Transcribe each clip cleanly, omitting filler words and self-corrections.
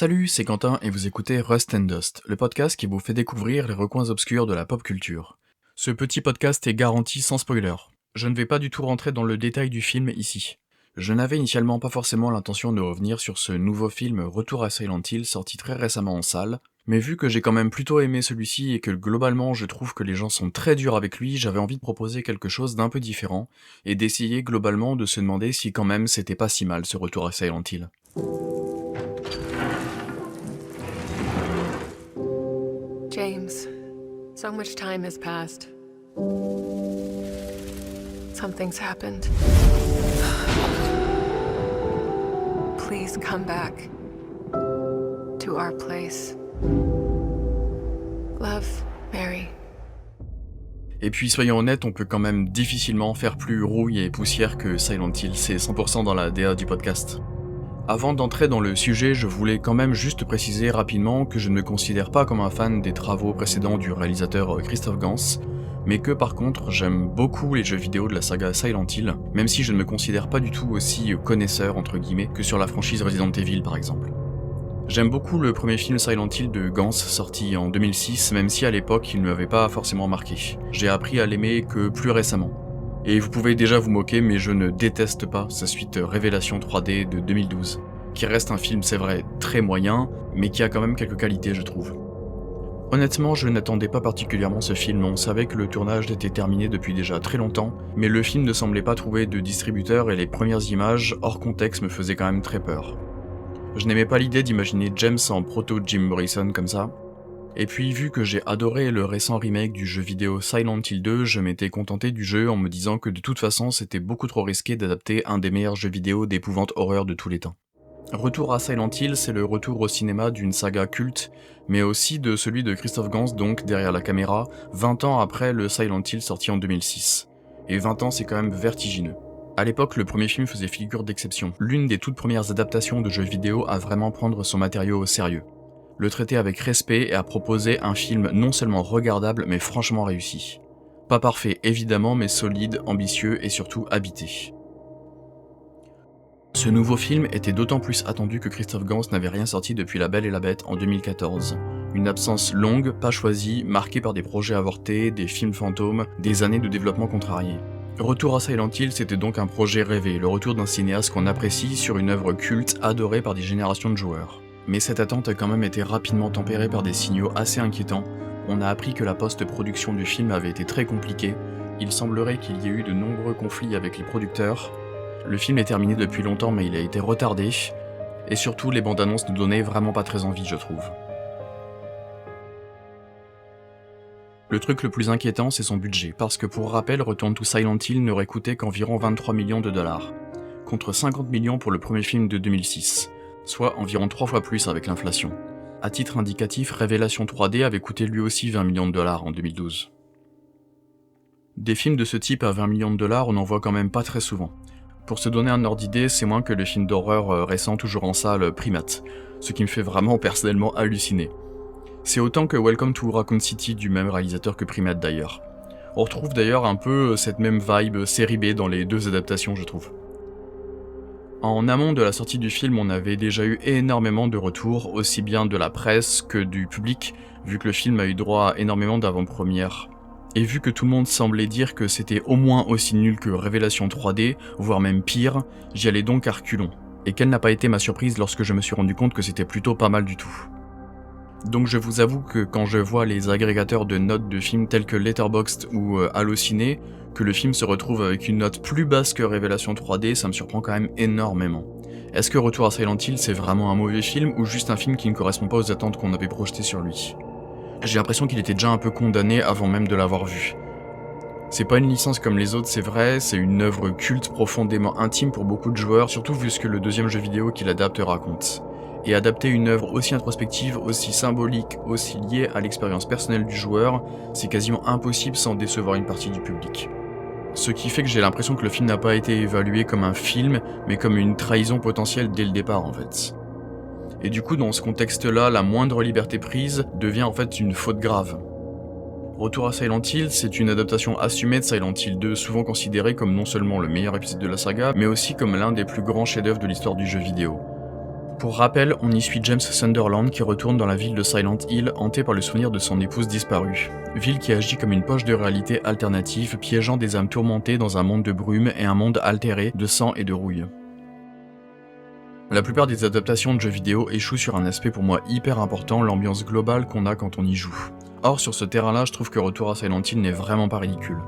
Salut, c'est Quentin et vous écoutez Rust and Dust, le podcast qui vous fait découvrir les recoins obscurs de la pop culture. Ce petit podcast est garanti sans spoiler. Je ne vais pas du tout rentrer dans le détail du film ici. Je n'avais initialement pas forcément l'intention de revenir sur ce nouveau film Retour à Silent Hill sorti très récemment en salle, mais vu que j'ai quand même plutôt aimé celui-ci et que globalement je trouve que les gens sont très durs avec lui, j'avais envie de proposer quelque chose d'un peu différent, et d'essayer globalement de se demander si quand même c'était pas si mal ce Retour à Silent Hill. James, so much time has passed. Something's happened. Please come back to our place. Love, Mary. Et puis soyons honnêtes, on peut quand même difficilement faire plus rouille et poussière que Silent Hill, c'est 100% dans la DA du podcast. Avant d'entrer dans le sujet, je voulais quand même juste préciser rapidement que je ne me considère pas comme un fan des travaux précédents du réalisateur Christophe Gans, mais que par contre j'aime beaucoup les jeux vidéo de la saga Silent Hill, même si je ne me considère pas du tout aussi connaisseur entre guillemets que sur la franchise Resident Evil par exemple. J'aime beaucoup le premier film Silent Hill de Gans sorti en 2006, même si à l'époque il ne m'avait pas forcément marqué. J'ai appris à l'aimer que plus récemment. Et vous pouvez déjà vous moquer, mais je ne déteste pas sa suite Révélation 3D de 2012, qui reste un film, c'est vrai, très moyen, mais qui a quand même quelques qualités, je trouve. Honnêtement, je n'attendais pas particulièrement ce film, on savait que le tournage était terminé depuis déjà très longtemps, mais le film ne semblait pas trouver de distributeur et les premières images, hors contexte, me faisaient quand même très peur. Je n'aimais pas l'idée d'imaginer James en proto-Jim Morrison comme ça. Et puis, vu que j'ai adoré le récent remake du jeu vidéo Silent Hill 2, je m'étais contenté du jeu en me disant que de toute façon c'était beaucoup trop risqué d'adapter un des meilleurs jeux vidéo d'épouvante horreur de tous les temps. Retour à Silent Hill, c'est le retour au cinéma d'une saga culte, mais aussi de celui de Christophe Gans, donc derrière la caméra, 20 ans après le Silent Hill sorti en 2006. Et 20 ans c'est quand même vertigineux. À l'époque, le premier film faisait figure d'exception, l'une des toutes premières adaptations de jeux vidéo à vraiment prendre son matériau au sérieux. Le traiter avec respect et à proposer un film non seulement regardable mais franchement réussi. Pas parfait évidemment mais solide, ambitieux et surtout habité. Ce nouveau film était d'autant plus attendu que Christophe Gans n'avait rien sorti depuis La Belle et la Bête en 2014. Une absence longue, pas choisie, marquée par des projets avortés, des films fantômes, des années de développement contrariés. Retour à Silent Hill, c'était donc un projet rêvé, le retour d'un cinéaste qu'on apprécie sur une œuvre culte adorée par des générations de joueurs. Mais cette attente a quand même été rapidement tempérée par des signaux assez inquiétants. On a appris que la post-production du film avait été très compliquée, il semblerait qu'il y ait eu de nombreux conflits avec les producteurs. Le film est terminé depuis longtemps mais il a été retardé, et surtout les bandes annonces ne donnaient vraiment pas très envie je trouve. Le truc le plus inquiétant c'est son budget, parce que pour rappel Return to Silent Hill n'aurait coûté qu'environ 23 millions de dollars, contre 50 millions pour le premier film de 2006. Soit environ 3 fois plus avec l'inflation. À titre indicatif, Révélation 3D avait coûté lui aussi 20 millions de dollars en 2012. Des films de ce type à 20 millions de dollars, on n'en voit quand même pas très souvent. Pour se donner un ordre d'idée, c'est moins que le film d'horreur récent toujours en salle Primate, ce qui me fait vraiment personnellement halluciner. C'est autant que Welcome to Raccoon City du même réalisateur que Primate d'ailleurs. On retrouve d'ailleurs un peu cette même vibe série B dans les deux adaptations je trouve. En amont de la sortie du film, on avait déjà eu énormément de retours, aussi bien de la presse que du public, vu que le film a eu droit à énormément d'avant-premières. Et vu que tout le monde semblait dire que c'était au moins aussi nul que Révélation 3D, voire même pire, j'y allais donc à reculons. Et quelle n'a pas été ma surprise lorsque je me suis rendu compte que c'était plutôt pas mal du tout. Donc je vous avoue que quand je vois les agrégateurs de notes de films tels que Letterboxd ou Allociné, que le film se retrouve avec une note plus basse que Révélation 3D, ça me surprend quand même énormément. Est-ce que Retour à Silent Hill c'est vraiment un mauvais film ou juste un film qui ne correspond pas aux attentes qu'on avait projetées sur lui ? J'ai l'impression qu'il était déjà un peu condamné avant même de l'avoir vu. C'est pas une licence comme les autres, c'est vrai, c'est une œuvre culte profondément intime pour beaucoup de joueurs, surtout vu ce que le deuxième jeu vidéo qu'il adapte raconte. Et adapter une œuvre aussi introspective, aussi symbolique, aussi liée à l'expérience personnelle du joueur, c'est quasiment impossible sans décevoir une partie du public. Ce qui fait que j'ai l'impression que le film n'a pas été évalué comme un film, mais comme une trahison potentielle dès le départ en fait. Et du coup, dans ce contexte-là, la moindre liberté prise devient en fait une faute grave. Retour à Silent Hill, c'est une adaptation assumée de Silent Hill 2, souvent considéré comme non seulement le meilleur épisode de la saga, mais aussi comme l'un des plus grands chefs-d'œuvre de l'histoire du jeu vidéo. Pour rappel, on y suit James Sunderland qui retourne dans la ville de Silent Hill hanté par le souvenir de son épouse disparue. Ville qui agit comme une poche de réalité alternative, piégeant des âmes tourmentées dans un monde de brume et un monde altéré de sang et de rouille. La plupart des adaptations de jeux vidéo échouent sur un aspect pour moi hyper important, l'ambiance globale qu'on a quand on y joue. Or sur ce terrain-là, je trouve que Retour à Silent Hill n'est vraiment pas ridicule.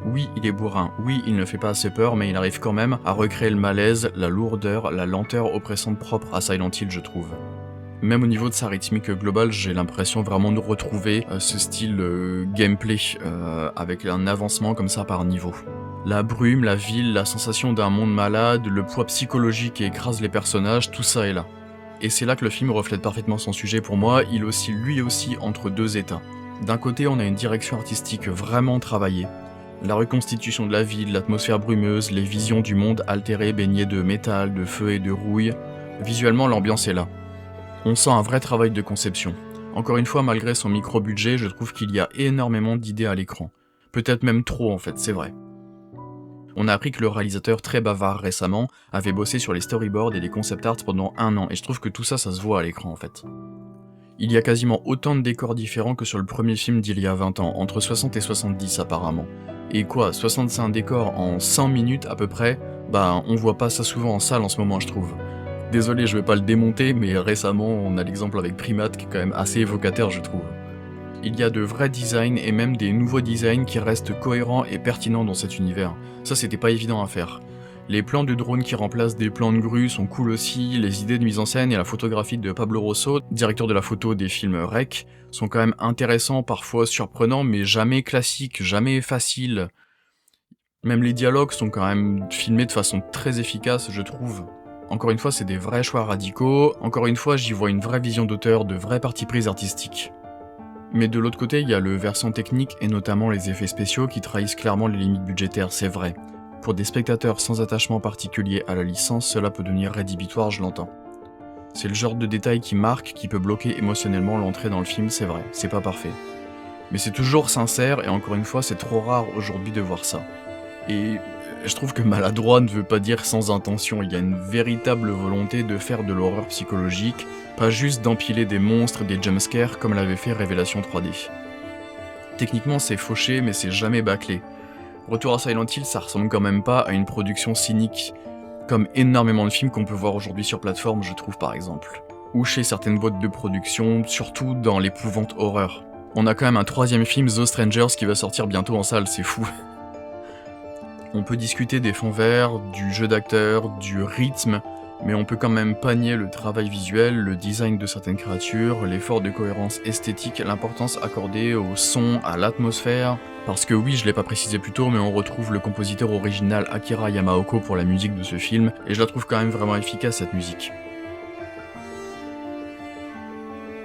Oui, il est bourrin, oui, il ne fait pas assez peur, mais il arrive quand même à recréer le malaise, la lourdeur, la lenteur oppressante propre à Silent Hill, je trouve. Même au niveau de sa rythmique globale, j'ai l'impression vraiment de retrouver ce style gameplay, avec un avancement comme ça par niveau. La brume, la ville, la sensation d'un monde malade, le poids psychologique qui écrase les personnages, tout ça est là. Et c'est là que le film reflète parfaitement son sujet pour moi, il oscille lui aussi entre deux états. D'un côté, on a une direction artistique vraiment travaillée. La reconstitution de la ville, l'atmosphère brumeuse, les visions du monde altéré baigné de métal, de feu et de rouille. Visuellement, l'ambiance est là. On sent un vrai travail de conception. Encore une fois, malgré son micro-budget, je trouve qu'il y a énormément d'idées à l'écran. Peut-être même trop en fait, c'est vrai. On a appris que le réalisateur très bavard récemment avait bossé sur les storyboards et les concept arts pendant 1 an, et je trouve que tout ça, ça se voit à l'écran en fait. Il y a quasiment autant de décors différents que sur le premier film d'il y a 20 ans, entre 60 et 70 apparemment. Et quoi, 65 décors en 100 minutes à peu près, bah on voit pas ça souvent en salle en ce moment je trouve. Désolé, je vais pas le démonter, mais récemment on a l'exemple avec Primate qui est quand même assez évocateur je trouve. Il y a de vrais designs et même des nouveaux designs qui restent cohérents et pertinents dans cet univers. Ça c'était pas évident à faire. Les plans de drone qui remplacent des plans de grue sont cool aussi, les idées de mise en scène et la photographie de Pablo Rosso, directeur de la photo des films Rec, sont quand même intéressants, parfois surprenants, mais jamais classiques, jamais faciles. Même les dialogues sont quand même filmés de façon très efficace, je trouve. Encore une fois, c'est des vrais choix radicaux, encore une fois, j'y vois une vraie vision d'auteur, de vrais partis pris artistiques. Mais de l'autre côté, il y a le versant technique, et notamment les effets spéciaux qui trahissent clairement les limites budgétaires, c'est vrai. Pour des spectateurs sans attachement particulier à la licence, cela peut devenir rédhibitoire, je l'entends. C'est le genre de détail qui marque, qui peut bloquer émotionnellement l'entrée dans le film, c'est vrai, c'est pas parfait. Mais c'est toujours sincère, et encore une fois, c'est trop rare aujourd'hui de voir ça. Et je trouve que maladroit ne veut pas dire sans intention, il y a une véritable volonté de faire de l'horreur psychologique, pas juste d'empiler des monstres, des jumpscares comme l'avait fait Révélation 3D. Techniquement c'est fauché, mais c'est jamais bâclé. Retour à Silent Hill, ça ressemble quand même pas à une production cynique, comme énormément de films qu'on peut voir aujourd'hui sur plateforme, je trouve par exemple. Ou chez certaines boîtes de production, surtout dans l'épouvante horreur. On a quand même un 3e film, The Strangers, qui va sortir bientôt en salle, c'est fou. On peut discuter des fonds verts, du jeu d'acteur, du rythme, mais on peut quand même pas nier le travail visuel, le design de certaines créatures, l'effort de cohérence esthétique, l'importance accordée au son, à l'atmosphère. Parce que oui, je l'ai pas précisé plus tôt, mais on retrouve le compositeur original Akira Yamaoka pour la musique de ce film, et je la trouve quand même vraiment efficace cette musique.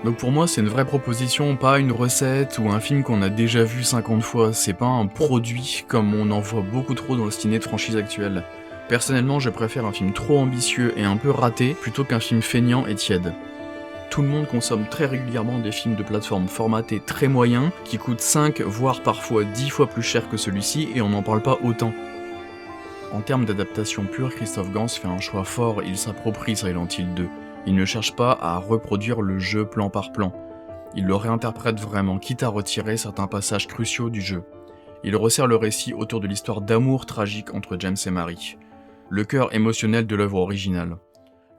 Donc pour moi c'est une vraie proposition, pas une recette ou un film qu'on a déjà vu 50 fois, c'est pas un produit comme on en voit beaucoup trop dans le ciné de franchise actuelle. Personnellement je préfère un film trop ambitieux et un peu raté plutôt qu'un film feignant et tiède. Tout le monde consomme très régulièrement des films de plateforme formatés très moyens, qui coûtent 5 voire parfois 10 fois plus cher que celui-ci et on n'en parle pas autant. En termes d'adaptation pure, Christophe Gans fait un choix fort, il s'approprie Silent Hill 2. Il ne cherche pas à reproduire le jeu plan par plan. Il le réinterprète vraiment, quitte à retirer certains passages cruciaux du jeu. Il resserre le récit autour de l'histoire d'amour tragique entre James et Mary. Le cœur émotionnel de l'œuvre originale.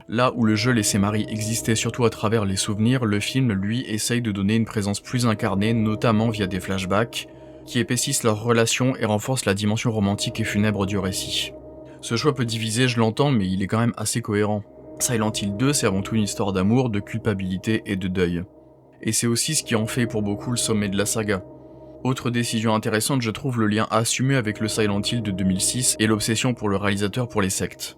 Là où le jeu laissait Mary exister surtout à travers les souvenirs, le film, lui, essaye de donner une présence plus incarnée, notamment via des flashbacks, qui épaississent leur relation et renforcent la dimension romantique et funèbre du récit. Ce choix peut diviser, je l'entends, mais il est quand même assez cohérent. Silent Hill 2, c'est avant tout une histoire d'amour, de culpabilité et de deuil. Et c'est aussi ce qui en fait pour beaucoup le sommet de la saga. Autre décision intéressante, je trouve le lien assumé avec le Silent Hill de 2006 et l'obsession pour le réalisateur pour les sectes.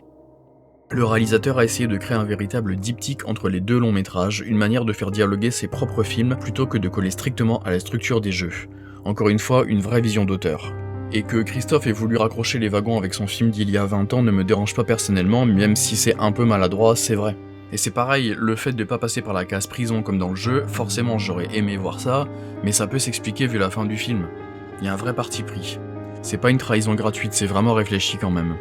Le réalisateur a essayé de créer un véritable diptyque entre les deux longs métrages, une manière de faire dialoguer ses propres films plutôt que de coller strictement à la structure des jeux. Encore une fois, une vraie vision d'auteur. Et que Christophe ait voulu raccrocher les wagons avec son film d'il y a 20 ans ne me dérange pas personnellement, même si c'est un peu maladroit, c'est vrai. Et c'est pareil, le fait de pas passer par la case prison comme dans le jeu, forcément j'aurais aimé voir ça, mais ça peut s'expliquer vu la fin du film. Il y a un vrai parti pris. C'est pas une trahison gratuite, c'est vraiment réfléchi quand même.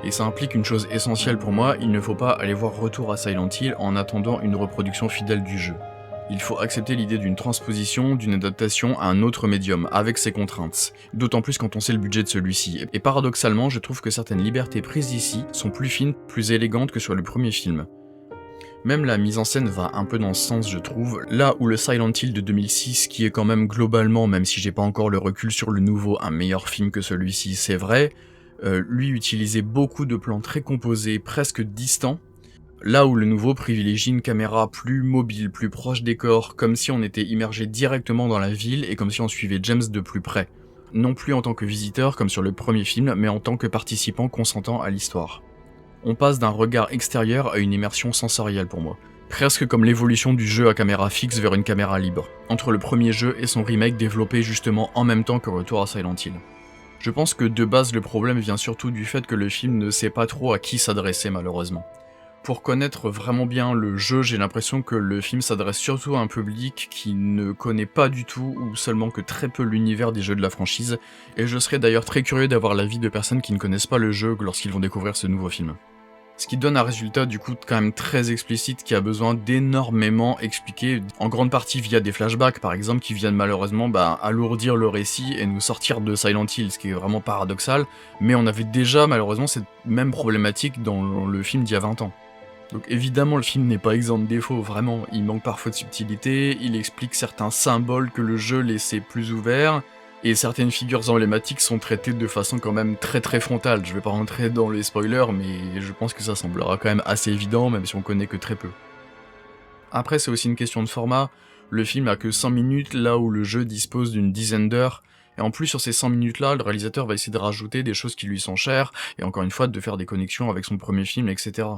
Et ça implique une chose essentielle pour moi, il ne faut pas aller voir Retour à Silent Hill en attendant une reproduction fidèle du jeu. Il faut accepter l'idée d'une transposition, d'une adaptation à un autre médium, avec ses contraintes. D'autant plus quand on sait le budget de celui-ci. Et paradoxalement, je trouve que certaines libertés prises ici sont plus fines, plus élégantes que sur le premier film. Même la mise en scène va un peu dans ce sens, je trouve, là où le Silent Hill de 2006, qui est quand même globalement, même si j'ai pas encore le recul sur le nouveau, un meilleur film que celui-ci, c'est vrai, lui utilisait beaucoup de plans très composés, presque distants, là où le nouveau privilégie une caméra plus mobile, plus proche des corps, comme si on était immergé directement dans la ville et comme si on suivait James de plus près. Non plus en tant que visiteur comme sur le premier film, mais en tant que participant consentant à l'histoire. On passe d'un regard extérieur à une immersion sensorielle pour moi. Presque comme l'évolution du jeu à caméra fixe vers une caméra libre, entre le premier jeu et son remake développé justement en même temps que Retour à Silent Hill. Je pense que de base le problème vient surtout du fait que le film ne sait pas trop à qui s'adresser malheureusement. Pour connaître vraiment bien le jeu, j'ai l'impression que le film s'adresse surtout à un public qui ne connaît pas du tout ou seulement que très peu l'univers des jeux de la franchise, et je serais d'ailleurs très curieux d'avoir l'avis de personnes qui ne connaissent pas le jeu lorsqu'ils vont découvrir ce nouveau film. Ce qui donne un résultat du coup quand même très explicite qui a besoin d'énormément expliquer, en grande partie via des flashbacks par exemple qui viennent malheureusement alourdir le récit et nous sortir de Silent Hill, ce qui est vraiment paradoxal, mais on avait déjà malheureusement cette même problématique dans le film d'il y a 20 ans. Donc évidemment le film n'est pas exempt de défauts, vraiment, il manque parfois de subtilité, il explique certains symboles que le jeu laissait plus ouverts, et certaines figures emblématiques sont traitées de façon quand même très très frontale. Je vais pas rentrer dans les spoilers, mais je pense que ça semblera quand même assez évident, même si on connaît que très peu. Après c'est aussi une question de format, le film a que 100 minutes là où le jeu dispose d'une dizaine d'heures, et en plus sur ces 100 minutes là, le réalisateur va essayer de rajouter des choses qui lui sont chères, et encore une fois de faire des connexions avec son premier film, etc.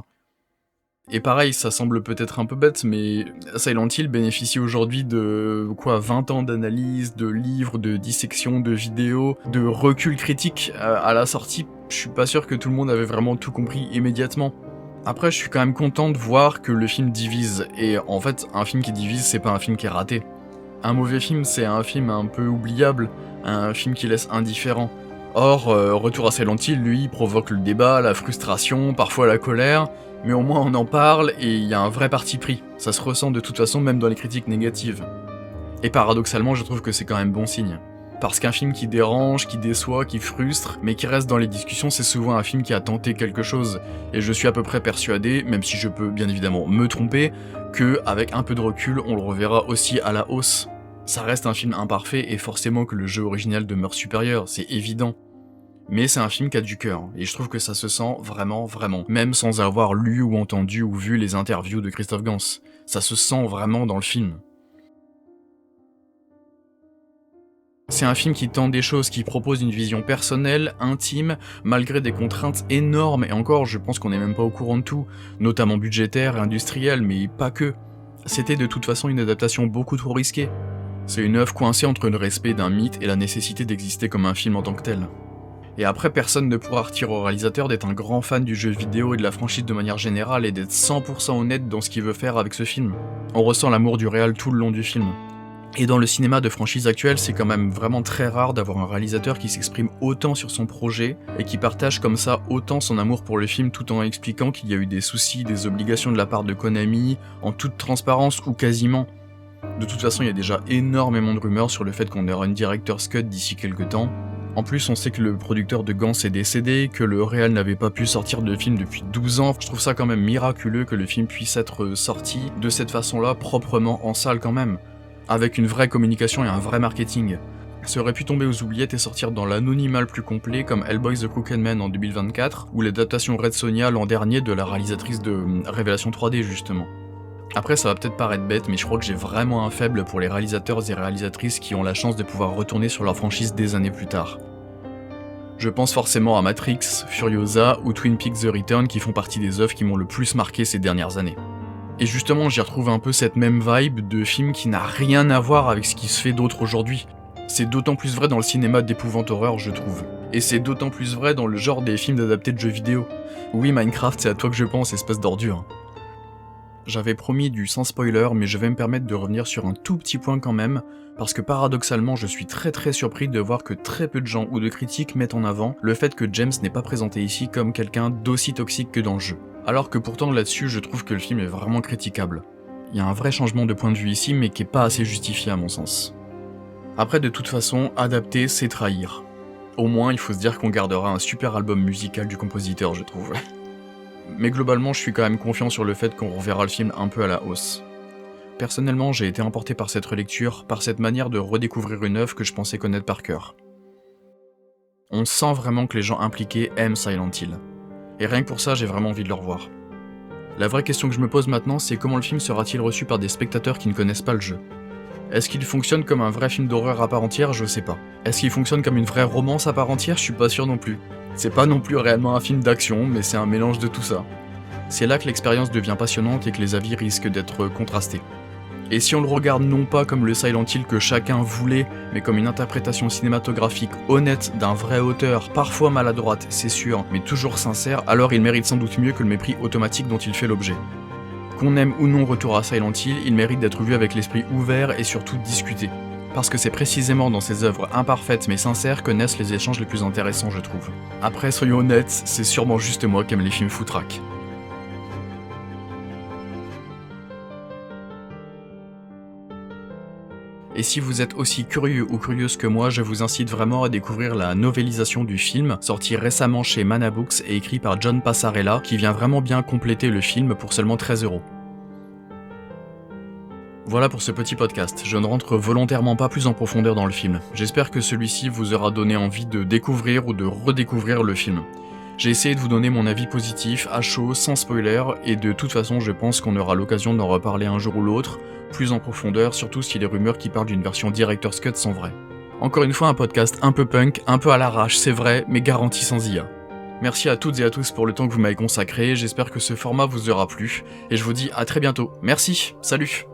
Et pareil, ça semble peut-être un peu bête, mais Silent Hill bénéficie aujourd'hui de 20 ans d'analyse, de livres, de dissections, de vidéos, de recul critique à la sortie. Je suis pas sûr que tout le monde avait vraiment tout compris immédiatement. Après, je suis quand même content de voir que le film divise, et en fait, un film qui divise, c'est pas un film qui est raté. Un mauvais film, c'est un film un peu oubliable, un film qui laisse indifférent. Or, Retour à Silent Hill, lui, provoque le débat, la frustration, parfois la colère, mais au moins on en parle et il y a un vrai parti pris. Ça se ressent de toute façon même dans les critiques négatives. Et paradoxalement, je trouve que c'est quand même bon signe. Parce qu'un film qui dérange, qui déçoit, qui frustre, mais qui reste dans les discussions, c'est souvent un film qui a tenté quelque chose. Et je suis à peu près persuadé, même si je peux bien évidemment me tromper, que avec un peu de recul, on le reverra aussi à la hausse. Ça reste un film imparfait et forcément que le jeu original demeure supérieur, c'est évident. Mais c'est un film qui a du cœur, et je trouve que ça se sent vraiment, même sans avoir lu ou entendu ou vu les interviews de Christophe Gans. Ça se sent vraiment dans le film. C'est un film qui tente des choses, qui propose une vision personnelle, intime, malgré des contraintes énormes, et encore, je pense qu'on n'est même pas au courant de tout, notamment budgétaire et industriel, mais pas que. C'était de toute façon une adaptation beaucoup trop risquée. C'est une œuvre coincée entre le respect d'un mythe et la nécessité d'exister comme un film en tant que tel. Et après, personne ne pourra retirer au réalisateur d'être un grand fan du jeu vidéo et de la franchise de manière générale et d'être 100% honnête dans ce qu'il veut faire avec ce film. On ressent l'amour du réal tout le long du film. Et dans le cinéma de franchise actuelle, c'est quand même vraiment très rare d'avoir un réalisateur qui s'exprime autant sur son projet et qui partage comme ça autant son amour pour le film tout en expliquant qu'il y a eu des soucis, des obligations de la part de Konami, en toute transparence ou quasiment. De toute façon, il y a déjà énormément de rumeurs sur le fait qu'on aura une director's cut d'ici quelques temps. En plus, on sait que le producteur de Gans est décédé, que le réal n'avait pas pu sortir de film depuis 12 ans. Je trouve ça quand même miraculeux que le film puisse être sorti de cette façon-là, proprement en salle quand même, avec une vraie communication et un vrai marketing. Ça aurait pu tomber aux oubliettes et sortir dans l'anonymat le plus complet comme Hellboy the Crooked Man en 2024, ou l'adaptation Red Sonja l'an dernier de la réalisatrice de Révélation 3D justement. Après ça va peut-être paraître bête, mais je crois que j'ai vraiment un faible pour les réalisateurs et réalisatrices qui ont la chance de pouvoir retourner sur leur franchise des années plus tard. Je pense forcément à Matrix, Furiosa ou Twin Peaks The Return qui font partie des œuvres qui m'ont le plus marqué ces dernières années. Et justement j'y retrouve un peu cette même vibe de film qui n'a rien à voir avec ce qui se fait d'autre aujourd'hui. C'est d'autant plus vrai dans le cinéma d'épouvante horreur je trouve. Et c'est d'autant plus vrai dans le genre des films adaptés de jeux vidéo. Oui Minecraft c'est à toi que je pense, espèce d'ordure. j'avais promis du sans spoiler, mais je vais me permettre de revenir sur un tout petit point quand même, parce que paradoxalement, je suis très surpris de voir que très peu de gens ou de critiques mettent en avant le fait que James n'est pas présenté ici comme quelqu'un d'aussi toxique que dans le jeu. Alors que pourtant là-dessus, je trouve que le film est vraiment critiquable. Il y a un vrai changement de point de vue ici, mais qui est pas assez justifié à mon sens. Après, de toute façon, adapter, c'est trahir. Au moins, il faut se dire qu'on gardera un super album musical du compositeur, je trouve. Mais globalement, je suis quand même confiant sur le fait qu'on reverra le film un peu à la hausse. Personnellement, j'ai été emporté par cette relecture, par cette manière de redécouvrir une œuvre que je pensais connaître par cœur. On sent vraiment que les gens impliqués aiment Silent Hill. Et rien que pour ça, j'ai vraiment envie de le revoir. La vraie question que je me pose maintenant, c'est comment le film sera-t-il reçu par des spectateurs qui ne connaissent pas le jeu ? Est-ce qu'il fonctionne comme un vrai film d'horreur à part entière ? Je sais pas. Est-ce qu'il fonctionne comme une vraie romance à part entière ? Je suis pas sûr non plus. C'est pas non plus réellement un film d'action, mais c'est un mélange de tout ça. C'est là que l'expérience devient passionnante et que les avis risquent d'être contrastés. Et si on le regarde non pas comme le Silent Hill que chacun voulait, mais comme une interprétation cinématographique honnête d'un vrai auteur, parfois maladroite, c'est sûr, mais toujours sincère, alors il mérite sans doute mieux que le mépris automatique dont il fait l'objet. Qu'on aime ou non Retour à Silent Hill, il mérite d'être vu avec l'esprit ouvert et surtout discuté. Parce que c'est précisément dans ces œuvres imparfaites mais sincères que naissent les échanges les plus intéressants, je trouve. Après, soyons honnêtes, c'est sûrement juste moi qui aime les films foutraques. Et si vous êtes aussi curieux ou curieuse que moi, je vous incite vraiment à découvrir la novélisation du film, sortie récemment chez Mana Books et écrit par John Passarella, qui vient vraiment bien compléter le film pour seulement 13€. Voilà pour ce petit podcast, je ne rentre volontairement pas plus en profondeur dans le film. J'espère que celui-ci vous aura donné envie de découvrir ou de redécouvrir le film. J'ai essayé de vous donner mon avis positif, à chaud, sans spoiler, et de toute façon je pense qu'on aura l'occasion d'en reparler un jour ou l'autre, plus en profondeur, surtout si les rumeurs qui parlent d'une version Director's Cut sont vraies. Encore une fois un podcast un peu punk, un peu à l'arrache, c'est vrai, mais garanti sans IA. Merci à toutes et à tous pour le temps que vous m'avez consacré, j'espère que ce format vous aura plu, et je vous dis à très bientôt. Merci, salut!